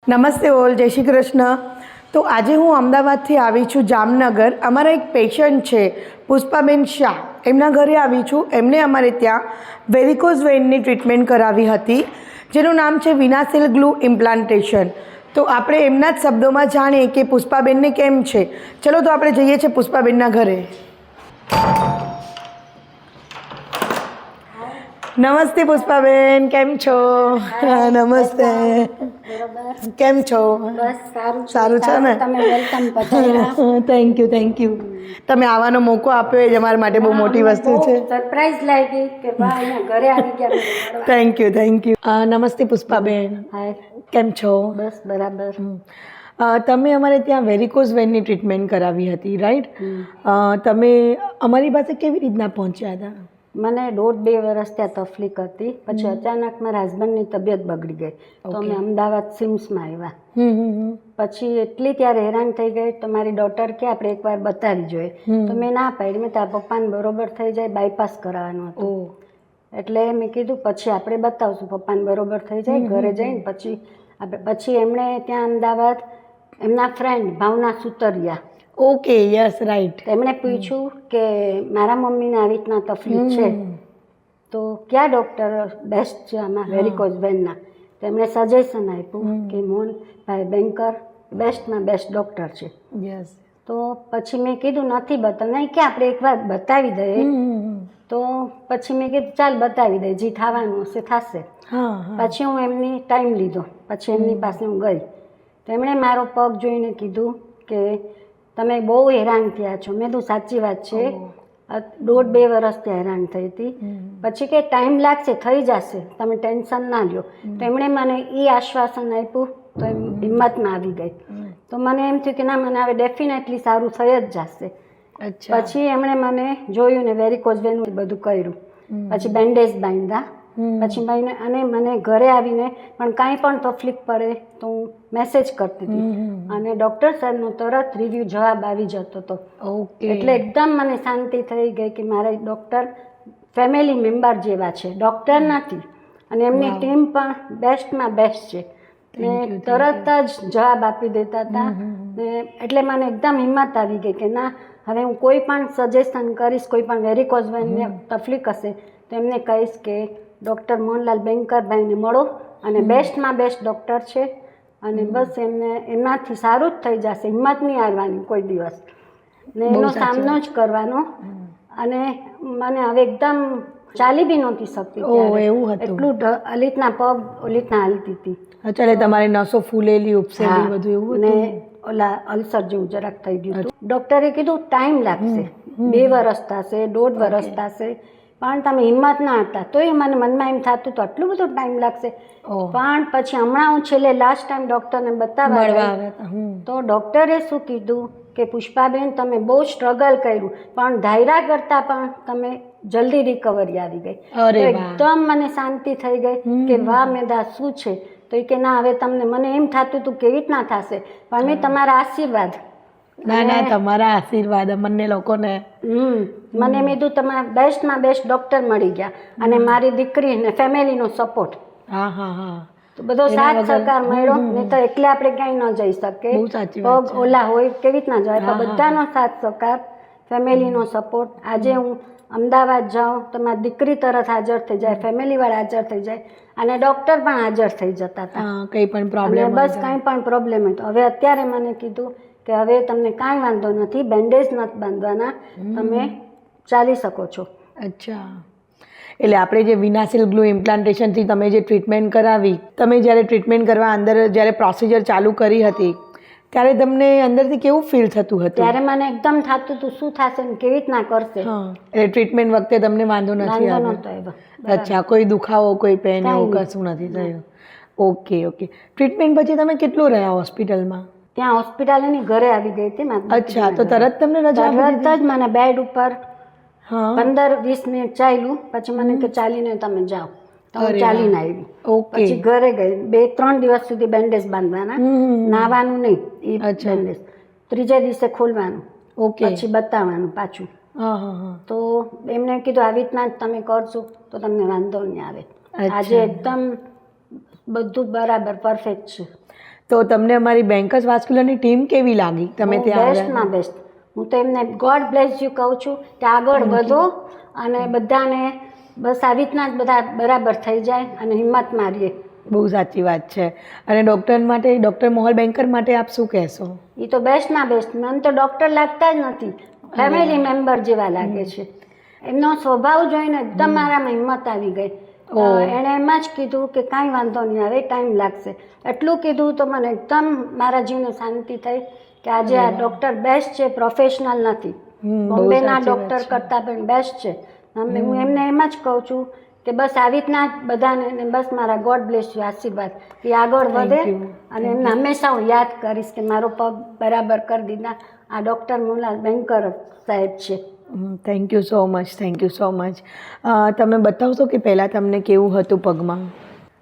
નમસ્તે ઓલ, જય શ્રી કૃષ્ણ. તો આજે હું અમદાવાદથી આવી છું જામનગર. અમારા એક પેશન્ટ છે પુષ્પાબેન શાહ, એમના ઘરે આવી છું. એમને અમારે ત્યાં વેરિકોઝ વેઇનની ટ્રીટમેન્ટ કરાવી હતી, જેનું નામ છે વિનાસિલ ગ્લુ ઇમ્પ્લાન્ટેશન. તો આપણે એમના જ શબ્દોમાં જાણીએ કે પુષ્પાબેનને કેમ છે. ચલો તો આપણે જઈએ છીએ પુષ્પાબેનના ઘરે. નમસ્તે પુષ્પાબેન, કેમ છો? નમસ્તે, કેમ છો? બસ સારું છે ને? તમે વેલકમ પધાર્યા. Thank you. તમે આવવાનો મોકો આપ્યો એ જ અમારા માટે બહુ મોટી વસ્તુ છે. સરપ્રાઈઝ લાગી કે વાહ અહીંયા ઘરે આવી ગયા મને. Thank you. નમસ્તે પુષ્પાબેન, હાય, કેમ છો? બસ બરાબર. તમે અમારે ત્યાં વેરિકોઝ વેનની ટ્રીટમેન્ટ કરાવી હતી, રાઈટ? તમે અમારી પાસે કેવી રીતના પહોંચ્યા હતા? મને 1.5-2 વર્ષ ત્યાં તકલીફ હતી. પછી અચાનક મારા હસબન્ડની તબિયત બગડી ગઈ, તો અમે અમદાવાદ સિમ્સમાં આવ્યા. પછી એટલી ત્યારે હેરાન થઈ ગઈ તો મારી ડોટર કે આપણે એકવાર બતાવી જોઈએ. તો મેં ના પાડી. મેં તારા પપ્પાને બરોબર થઈ જાય, બાયપાસ કરાવવાનું હતું. એટલે મેં કીધું પછી આપણે બતાવશું, પપ્પાને બરોબર થઈ જાય ઘરે જઈને પછી એમણે ત્યાં અમદાવાદ એમના ફ્રેન્ડ ભાવના સુતરિયા, ઓકે, યસ, રાઈટ. એમણે પૂછ્યું કે મારા મમ્મીને આવી રીતના તકલીફ છે તો કયા ડૉક્ટર બેસ્ટ છે આમાં વેરિકોઝ વેનના. તો એમણે સજેશન આપ્યું કે મોહનભાઈ બેન્કર બેસ્ટમાં બેસ્ટ ડૉક્ટર છે. યસ. તો પછી મેં કીધું નથી બતાવ, નહીં કે આપણે એકવાર બતાવી દઈએ. તો પછી મેં કીધું ચાલ બતાવી દઈએ, જે થવાનું હશે થશે. પછી હું એમની ટાઈમ લીધો, પછી એમની પાસે હું ગઈ. તો એમણે મારો પગ જોઈને કીધું કે તમે બહુ હેરાન થયા છો. મેં તો સાચી વાત છે, 1.5-2 વર્ષથી હેરાન થઈ હતી. પછી કે ટાઈમ લાગશે, થઈ જશે, તમે ટેન્શન ના લ્યો. તો એમણે મને એ આશ્વાસન આપ્યું તો એમ હિંમતમાં આવી ગઈ. તો મને એમ થયું કે ના, મને હવે ડેફિનેટલી સારું થઈ જ જશે. પછી એમણે મને જોયું ને વેરિકોઝ વેનનું બધું કર્યું. પછી બેન્ડેજ બાંધ્યા. પછી અને મને ઘરે આવીને પણ કાંઈ પણ તકલીફ પડે તો હું મેસેજ કરતી હતી અને ડૉક્ટર સાહેબનો તરત રિવ્યૂ જવાબ આવી જતો હતો. એટલે એકદમ મને શાંતિ થઈ ગઈ કે મારા ડૉક્ટર ફેમિલી મેમ્બર જેવા છે, ડૉક્ટર નથી. અને એમની ટીમ પણ બેસ્ટમાં બેસ્ટ છે ને તરત જ જવાબ આપી દેતા હતા. ને એટલે મને એકદમ હિંમત આવી ગઈ કે ના, હવે હું કોઈ પણ સજેશન કરીશ, કોઈ પણ વેરિકોઝ વેનને તકલીફ હશે તો એમને કહીશ કે ડૉક્ટર મોહનલાલ બેન્કરભાઈને મળો અને બેસ્ટમાં બેસ્ટ ડૉક્ટર છે. અને બસ એમનાથી સારું જ થઈ જશે. હિંમત નહીં હારવાની કોઈ દિવસ, ને એનો સામનો જ કરવાનો. અને મને હવે એકદમ ચાલી બી નહોતી શકતી, એટલું અલીતના પગ ઓલીતના હાલતી હતી. અચ્છા, તમારી નસો ફૂલેલી, ઉપસેલી બધું એવું ને ઓલા અલ્સર જેવું જરાક થઈ ગયું હતું. ડૉક્ટરે કીધું ટાઈમ લાગશે, 2 વર્ષ થશે, 1.5 વર્ષ થશે, પણ તમે હિંમત ના હતા. તોય મને મનમાં એમ થતું તો આટલું બધું ટાઈમ લાગશે. પણ પછી હમણાં હું છેલ્લે લાસ્ટ ટાઈમ ડૉક્ટરને બતાવવા તો ડૉક્ટરે શું કીધું કે પુષ્પાબેન તમે બહુ સ્ટ્રગલ કર્યું, પણ ધાર્યા કરતાં પણ તમે જલ્દી રિકવરી આવી ગઈ. તો એકદમ મને શાંતિ થઈ ગઈ કે વાહ, મેદા શું છે. તો એ કે ના, હવે તમને, મને એમ થતું હતું કેવી રીતના થશે, પણ મેં તમારા આશીર્વાદ. ના, તમારા આશીર્વાદ અમને લોકોને. મને મેં કીધું તમારા બેસ્ટમાં બેસ્ટ ડૉક્ટર મળી ગયા અને મારી દીકરી ને ફેમિલીનો સપોર્ટ. તો બધો સાથ સહકાર મળ્યો. નહીં તો એકલે આપણે ક્યાંય ન જઈ શકીએ, પગ ઓલા હોય કેવી રીતના જાય. પણ બધાનો સાથ સહકાર, ફેમિલીનો સપોર્ટ. આજે હું અમદાવાદ જાઉં તો મારી દીકરી તરત હાજર થઈ જાય, ફેમિલીવાળા હાજર થઈ જાય અને ડૉક્ટર પણ હાજર થઈ જતા હતા. કંઈ પણ પ્રોબ્લેમ, બસ કાંઈ પણ પ્રોબ્લેમ હોય તો હવે અત્યારે મને કીધું કે હવે તમને કાંઈ વાંધો નથી, બેન્ડેજ નથી બાંધવાના, તમે ચાલી શકો છો. અચ્છા, એટલે આપણે જે વિનાસિલ ગ્લુ ઇમ્પ્લાન્ટેશનથી તમે જે ટ્રીટમેન્ટ કરાવી, તમે જ્યારે ટ્રીટમેન્ટ કરવા અંદર જ્યારે પ્રોસિજર ચાલુ કરી હતી ત્યારે તમને અંદરથી કેવું ફીલ થતું હતું? ત્યારે મને એકદમ થતું હતું શું થશે ને કેવી રીતના કરશે. એટલે ટ્રીટમેન્ટ વખતે તમને વાંધો નથી આવ્યો? અચ્છા, કોઈ દુખાવો, કોઈ પેન એવું કશું નથી થયું? ઓકે. ટ્રીટમેન્ટ પછી તમે કેટલું રહ્યા હોસ્પિટલમાં? ત્યાં હોસ્પિટલની ઘરે આવી ગઈ હતી. અચ્છા, તો તરત તમને રજા? તરત જ મને બેડ ઉપર 15-20 મિનિટ ચાલ્યું. પછી મને કે ચાલીને તમે જાઓ. તો હું ચાલીને આવી. પછી ઘરે ગઈ. 2-3 દિવસ સુધી બેન્ડેજ બાંધવાના, નાવાનું નહીં, એ બેન્ડેજ. ત્રીજે દિવસે ખોલવાનું, પછી બતાવવાનું પાછું. તો એમને કીધું આવી રીતના તમે કરશો તો તમને વાંધો નહીં આવે. આજે એકદમ બધું બરાબર પરફેક્ટ છે. તો તમને અમારી બેન્કર્સ વાસ્ક્યુલરની ટીમ કેવી લાગી? તમે ત્યાં બેસ્ટમાં બેસ્ટ. હું તો એમને ગોડ બ્લેસ યુ કહું છું કે આગળ વધો અને બધાને બસ આવી રીતના જ બધા બરાબર થઈ જાય અને હિંમત મારીએ. બહુ સાચી વાત છે. અને ડૉક્ટર માટે, ડૉક્ટર મોહલ બેન્કર માટે આપ શું કહેશો? એ તો બેસ્ટમાં બેસ્ટ. મને તો ડૉક્ટર લાગતા જ નથી, ફેમિલી મેમ્બર જેવા લાગે છે. એમનો સ્વભાવ જોઈને એકદમ મારામાં હિંમત આવી ગઈ. એણે એમ જ કીધું કે કાંઈ વાંધો નહીં, હવે ટાઈમ લાગશે. એટલું કીધું તો મને એકદમ મારા જીવને શાંતિ થઈ કે આજે આ ડૉક્ટર બેસ્ટ છે, પ્રોફેશનલ નથી. બોમ્બેના ડૉક્ટર કરતાં પણ બેસ્ટ છે. હું એમને એમ જ કહું છું કે બસ આવી રીતના જ બધાને બસ મારા ગોડ બ્લેસ યુ આશીર્વાદ કે આગળ વધે. અને એમને હંમેશા હું યાદ કરીશ કે મારો પગ બરાબર કરી દીધા આ ડૉક્ટર મોહલ બેન્કર સાહેબ છે. Thank you so much, thank you so much. તમે બતાવશો કે પહેલાં તમને કેવું હતું પગમાં?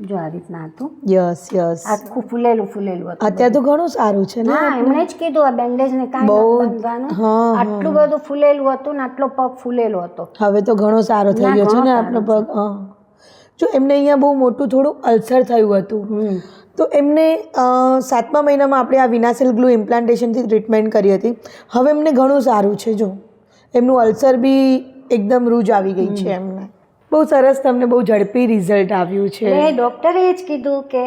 જો આવી રીતના હતું. Yes yes. આખું ફૂલેલું ફૂલેલું હતું. અત્યારે તો ઘણું સારું છે ને? હા, એમણે જ કીધું આ બેન્ડેજને કાંઈ નથી બાંધવાનું. આટલું બધું ફૂલેલું હતું ને આટલો પગ ફૂલેલો હતો. હવે તો ઘણો સારો થઈ ગયો છે ને આપણો પગ? જો એમને અહીંયા બહુ મોટું થોડું અલ્સર થયું હતું, તો એમને 7મા મહિનામાં આપણે આ વિનાશિલ ગ્લુ ઇમ્પ્લાન્ટેશનથી ટ્રીટમેન્ટ કરી હતી. હવે એમને ઘણું સારું છે. જો એમનું અલ્સર બી એકદમ રૂજ આવી ગઈ છે એમને. બહુ સરસ, તમને બહુ ઝડપી રિઝલ્ટ આવ્યું છે. એટલે ડૉક્ટરે એ જ કીધું કે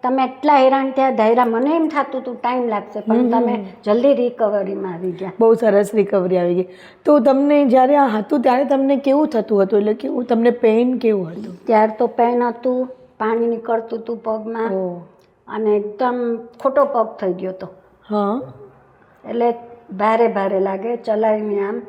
તમે એટલા હેરાન થયા ધાયરા, મને એમ થતું હતું ટાઈમ લાગશે, પણ તમે જલ્દી રિકવરીમાં આવી ગયા. બહુ સરસ રિકવરી આવી ગઈ. તો તમને જ્યારે આ હતું ત્યારે તમને કેવું થતું હતું? એટલે કેવું તમને પેઇન કેવું હતું? ત્યારે તો પેન હતું, પાણી નીકળતું હતું પગમાં અને એકદમ ખોટો પગ થઈ ગયો હતો. હા, એટલે ભારે ભારે લાગે, ચલાવીને આમ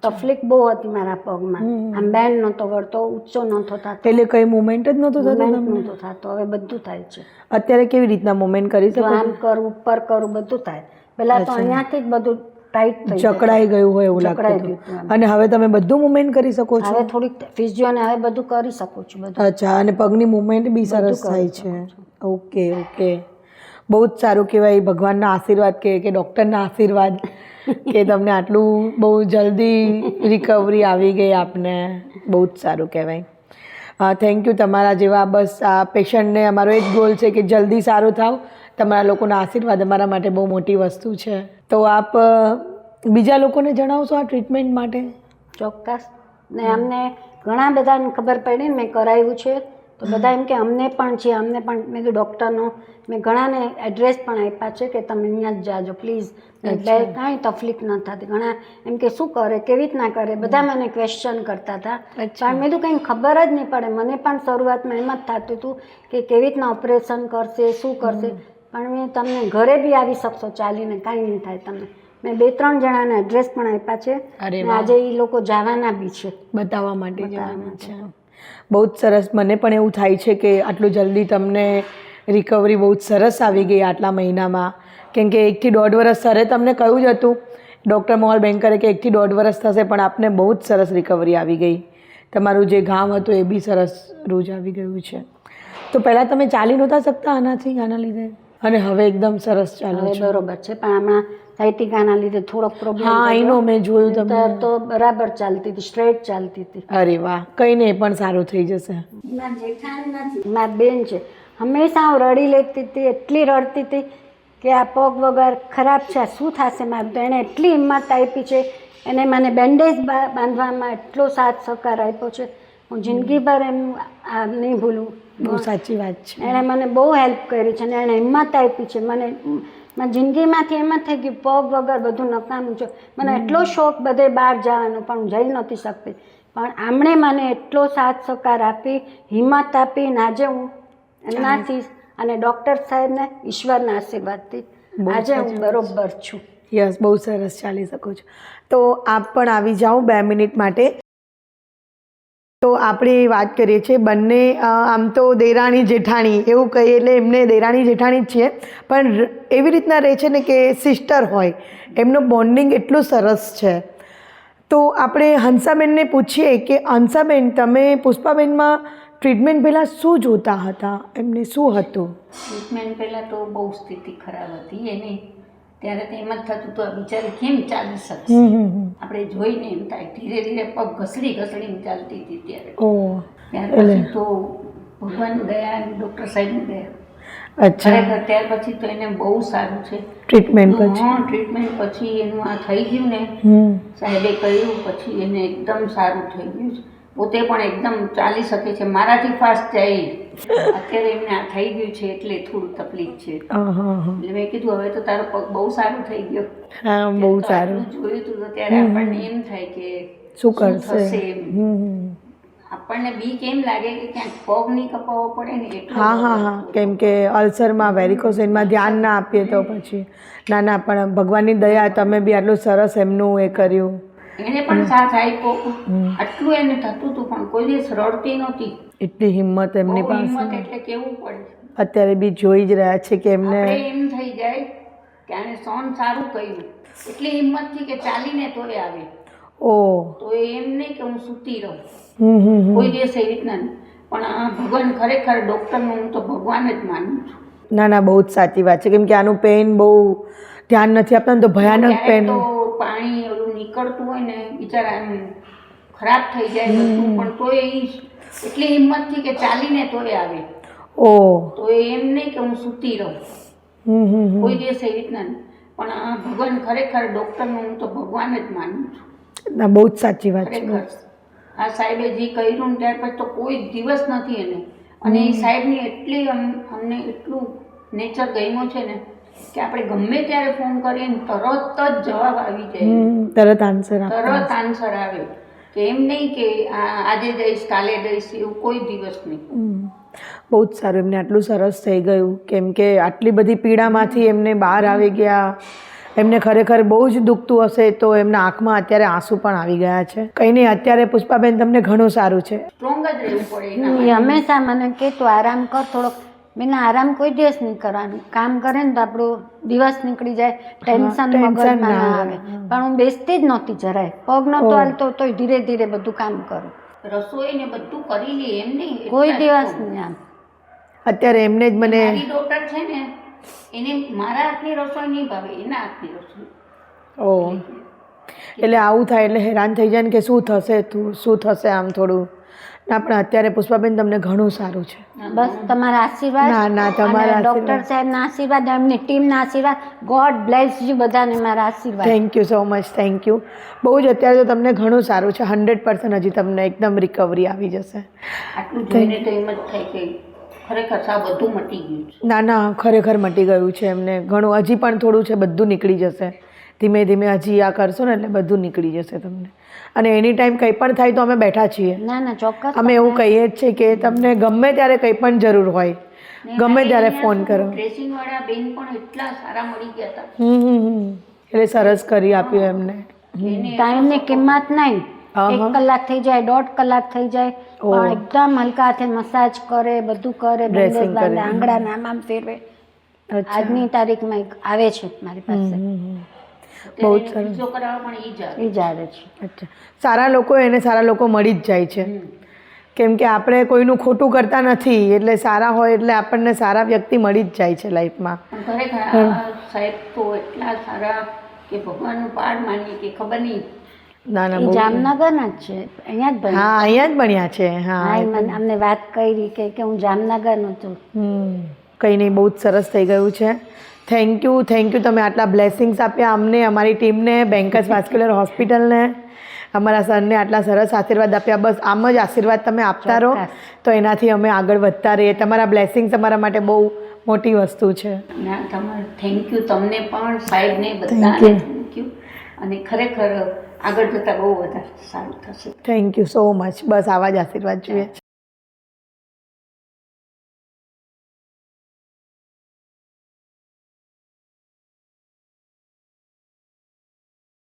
તકલીફ બહુ હતી મારા પગમાં. આમ બેન્ડ નહોતો વળતો, ઊંચો નહોતો થતો. એટલે કઈ મુવમેન્ટ જ નહોતું થતું? નહોતો થતો. હવે બધું થાય છે. અત્યારે કેવી રીતના મુવમેન્ટ કરી શકો? આમ કરું, ઉપર કરું, બધું થાય. પહેલા તો અહીંયાથી જ બધું ટાઈટ થઈ જકડાઈ ગયું હોય એવું લાગતું. અને હવે તમે બધું મુવમેન્ટ કરી શકો છો? હવે થોડીક ફિઝિયોને હવે બધું કરી શકું છું બધું. અચ્છા, અને પગની મુવમેન્ટ બી સરસ થાય છે. ઓકે ઓકે, બહુ જ સારું કહેવાય. ભગવાનના આશીર્વાદ કે ડૉક્ટરના આશીર્વાદ કે તમને આટલું બહુ જલ્દી રિકવરી આવી ગઈ આપને. બહુ જ સારું કહેવાય. Thank you. તમારા જેવા બસ આ પેશન્ટને અમારો એક ગોલ છે કે જલ્દી સારું થાવ. તમારા લોકોના આશીર્વાદ અમારા માટે બહુ મોટી વસ્તુ છે. તો આપ બીજા લોકોને જણાવશો આ ટ્રીટમેન્ટ માટે? ચોક્કસ. ને અમને ઘણા બધાને ખબર પડી ને મેં કરાવ્યું છે તો બધા એમ કે અમને પણ છે, અમને પણ. મેં કીધું ડૉક્ટરનો મેં ઘણાને એડ્રેસ પણ આપ્યા છે કે તમે અહીંયા જ જાજો પ્લીઝ, એટલે કાંઈ તકલીફ ન થતી. ઘણા એમ કે શું કરે, કેવી રીતના કરે, બધા મને ક્વેશ્ચન કરતા હતા. પણ મેં કીધું કંઈ ખબર જ નહીં પડે. મને પણ શરૂઆતમાં એમ જ થતું હતું કે કેવી રીતના ઓપરેશન કરશે, શું કરશે. પણ મેં તમને ઘરે બી આવી શકશો ચાલીને, કાંઈ નહીં થાય તમને. મેં 2-3 જણાને એડ્રેસ પણ આપ્યા છે. આજે એ લોકો જવાના બી છે બતાવવા માટે. જવાના છે. બહુ જ સરસ. મને પણ એવું થાય છે કે આટલું જલ્દી તમને રિકવરી બહુ જ સરસ આવી ગઈ આટલા મહિનામાં. કેમ કે 1 થી 1.5 વર્ષ સરે તમને કહ્યું જ હતું ડૉક્ટર મોહલ બેન્કરે કે 1 થી 1.5 વર્ષ થશે, પણ આપને બહુ જ સરસ રિકવરી આવી ગઈ. તમારું જે ઘામ હતું એ બી સરસ રૂજ આવી ગયું છે. તો પહેલાં તમે ચાલી નહોતા શકતા આના લીધે, અને હવે એકદમ સરસ ચાલો છો? બરોબર છે, પણ હમણાં સાયટિકાના લીધે થોડોક પ્રોબ્લેમ. હા, એનો મેં જોયું. તમે તો બરાબર ચાલતી હતી, સ્ટ્રેટ ચાલતી હતી. અરે વાહ, કંઈ નહીં, પણ સારું થઈ જશે. મારા જેઠાણી નથી, મારી બેન છે. હંમેશા હું રડી લેતી હતી, એટલી રડતી હતી કે આ પગ વગર ખરાબ છે, શું થશે મારું. તો એણે એટલી હિંમત આપી છે, એને મને બેન્ડેજ બાંધવામાં એટલો સાથ સહકાર આપ્યો છે, હું જિંદગીભર એમ આ નહીં ભૂલું. બહુ સાચી વાત છે. એણે મને બહુ હેલ્પ કરી છે અને એણે હિંમત આપી છે મને. જિંદગીમાંથી એમ જ થઈ ગયું પગ વગર બધું નકામું છે. મને એટલો શોખ બધે બહાર જવાનો, પણ હું જઈ નહોતી શકતી. પણ આમણે મને એટલો સાથ સહકાર આપી, હિંમત આપી, ને આજે હું એમનાથી અને ડૉક્ટર સાહેબને ઈશ્વરના આશીર્વાદથી આજે હું બરોબર છું. યસ, બહુ સરસ ચાલી શકો છો. તો આપ પણ આવી જાઓ 2 મિનિટ માટે. તો આપણે વાત કરીએ છીએ બંને, આમ તો દેરાણી જેઠાણી એવું કહીએ, એટલે એમને દેરાણી જેઠાણી જ છીએ, પણ એવી રીતના રહે છે ને કે સિસ્ટર હોય. એમનું બોન્ડિંગ એટલું સરસ છે. તો આપણે હંસાબેનને પૂછીએ કે હંસાબેન, તમે પુષ્પાબેનમાં ટ્રીટમેન્ટ પહેલાં શું જોતા હતા? એમને શું હતું? ટ્રીટમેન્ટ પહેલાં તો બહુ સ્થિતિ ખરાબ હતી એની. ત્યારે તો એમ જ થતું હતું આ બિચારી કેમ ચાલી શકશે. આપણે જોઈને એમ થાય, ધીરે ધીરે પગ ઘસડીને ચાલતી હતી ત્યારે. ત્યાર પછી તો ભગવાન ગયા અને ડૉક્ટર સાહેબને ગયા. અચ્છા ખરેખર ત્યાર પછી તો એને બહુ સારું છે. ટ્રીટમેન્ટ પછી હા, ટ્રીટમેન્ટ પછી એનું આ થઈ ગયું ને, સાહેબે કહ્યું પછી એને એકદમ સારું થઈ ગયું છે. પોતે પણ એકદમ ચાલી શકે છે, મારાથી ફાસ્ટ જાય. અત્યારે એમને આ થઈ ગયું છે એટલે થોડું તકલીફ છે. એટલે મેં કીધું હવે તો તારો પગ બહુ સારું થઈ ગયો. હા, બહુ સારું. જોયું તું તો ત્યારે આપણને એમ થાય કે શું કરશે થશે એમ. આપણને બીક એમ લાગે કે ક્યાંક પગ નહીં કપાવવો પડે ને એટલે. હા હા હા, કેમ કે અલ્સરમાં વેરિકોઝ ધ્યાન ના આપીએ તો પછી ના ના, પણ ભગવાનની દયા, તમે બી આટલું સરસ એમનું એ કર્યું. એને પણ સાથ આપ્યો. આટલું એને થતું હતું પણ કોઈ દિવસ રડતી નહોતી. એટલી હિંમત એમની બહુ હિંમત પાસે. એટલે કેવું પડે. અત્યારે બી જોઈ જ રહ્યા છે કે એમને આપણે એમ થઈ જાય કે આને સહન સારું કર્યું. એટલી હિંમતથી કે ચાલીને તોય આવે. ઓ તો એમ નહીં કે હું સૂતી રહું, હમ. કોઈ દિવસ એવી રીતના નહીં. પણ આ ભગવાન ખરેખર ડૉક્ટરનું હું તો ભગવાન જ માનું છું. ના ના, બહુ જ સાચી વાત છે, કેમ કે આનું પેન બહુ ધ્યાન નથી આપતા ને તો ભયાનક ક્યારેક પેન. તો પાણી ઓલું નીકળતું હોય ને બિચારા એમ ખરાબ થઈ જાય બધું, પણ તોય એ એટલી હિંમતથી કે ચાલીને તોય આવે. ઓ તો એમ નહીં કે હું સૂતી રહું, કોઈ દિવસ એવી રીતના નહીં. પણ આ ભગવાન ખરેખર ડૉક્ટરનું હું તો ભગવાન જ માનું છું. ના, બહુ જ સાચી વાત છે. ખરેખર આ સાહેબે જે કર્યું ને ત્યાર પછી તો કોઈ દિવસ નથી એને. અને એ સાહેબની એટલી અમને એટલું નેચર ગમ્યો છે ને કે આપણે ગમે ત્યારે ફોન કરીએ ને તરત જ જવાબ આવી જાય. તરત આન્સર આપે. તરત આન્સર આવે. કે એમ નહીં કે આજે દઈશ કાલે દઈશ એવું કોઈ દિવસ નહીં. બહુ જ સારું, એમને આટલું સરસ થઈ ગયું, કેમ કે આટલી બધી પીડામાંથી એમને બહાર આવી ગયા. એમને ખરેખર બહુ જ દુખતું હશે તો એમના આંખમાં અત્યારે આંસુ પણ આવી ગયા છે. કંઈ નહીં, અત્યારે પુષ્પાબેન તમને ઘણું સારું છે. સ્ટ્રોંગ જ રહેવું પડે એના એ માટે. હંમેશા મને કે તું આરામ કર થોડોક. મેં આરામ કોઈ દિવસ નહીં કરવાનું. કામ કરે ને તો આપણો દિવસ નીકળી જાય, ટેન્શન મગજમાં ના આવે. પણ હું બેસતી જ નહોતી જરાય, પગ નહોતો હાલતો તોય ધીરે ધીરે બધું કામ કરું. રસોઈ ને બધું કરી લે એમ નહીં. કોઈ દિવસ નહીં આમ. અત્યારે એમને જ મને મારી ડોટર છે ને એને મારા હાથની રસોઈ નહીં ભાવે, એના હાથની રસોઈ. ઓ એટલે આવું થાય એટલે હેરાન થઈ જાય ને કે શું થશે શું થશે આમ થોડું. ના, પણ અત્યારે પુષ્પાબેન તમને ઘણું સારું છે. બસ તમારા આશીર્વાદ, ના ના, તમારા ડૉક્ટર સાહેબના આશીર્વાદ, એમની ટીમના આશીર્વાદ. ગોડ બ્લેસ યુ બધાને મારા આશીર્વાદ. Thank you so much, thank you. બહુ જ અત્યારે તો તમને ઘણું સારું છે. 100% હજી તમને એકદમ રિકવરી આવી જશે. આટલું જોઈને તો એમ જ થાય કે ખરેખર સાવ બધું મટી ગયું છે. ના ના, ખરેખર મટી ગયું છે એમને ઘણું. હજી પણ થોડું છે, બધું નીકળી જશે ધીમે ધીમે. હજી આ કરશો ને એટલે બધું નીકળી જશે તમને. અને એની ટાઈમ કંઈ પણ થાય તો અમે બેઠા છીએ. ના ના, ચોક્કસ. અમે એવું કહીએ જ છે કે તમને ગમે ત્યારે કંઈ પણ જરૂર હોય ગમે ત્યારે ફોન કરો. ડ્રેસિંગ વાળા બેન પણ એટલા સારા મળી ગયા હતા. એટલે સરસ કરી આપ્યું એમને. ટાઈમની કિંમત નહીં. 1 કલાક થઈ જાય, 1.5 કલાક થઈ જાય, પણ એકદમ હલકા હાથે મસાજ કરે, બધું કરે, Dressing કરે. આંગળા આમ ફેરવે. આજની તારીખમાં એક આવે છે મારી પાસે, બહુ જ અત્યારે ફિઝિયો કરાવવા પણ ઈ જ આવે. એ જ આવે છે. અચ્છા, સારા લોકો એને સારા લોકો મળી જ જાય છે. કેમ કે આપણે કોઈનું ખોટું કરતા નથી, એટલે સારા હોય એટલે આપણને સારા વ્યક્તિ મળી જ જાય છે લાઈફમાં. પણ ખરેખર આ સાહેબ તો એટલા સારા કે ભગવાનનું પાડ માનીએ કે ખબર નહીં. ના ના, એ બહુ. જામનગરના જ છે, અહીંયા જ ભણ્યા. હા, અહીંયા જ ભણ્યા છે. હા, હા, અમને વાત કરી કે હું જામનગરનું છું. કંઈ નહીં, બહુ જ સરસ થઈ ગયું છે. Thank you, thank you. તમે આટલા બ્લેસિંગ્સ આપ્યા અમને, અમારી ટીમને, બેન્કર્સ વાસ્ક્યુલર હોસ્પિટલને, અમારા સરને આટલા સરસ આશીર્વાદ આપ્યા. બસ આમ જ આશીર્વાદ તમે આપતા રહો તો એનાથી અમે આગળ વધતા રહીએ. તમારા બ્લેસિંગ્સ અમારા માટે બહુ મોટી વસ્તુ છે. ના, તમારે થેન્ક યુ. તમને પણ સાહેબને બધાને થેન્ક યુ. અને ખરેખર આગળ જતાં બહુ વધારે સારું થશે. Thank you so much. બસ આવા જ આશીર્વાદ જોઈએ છે.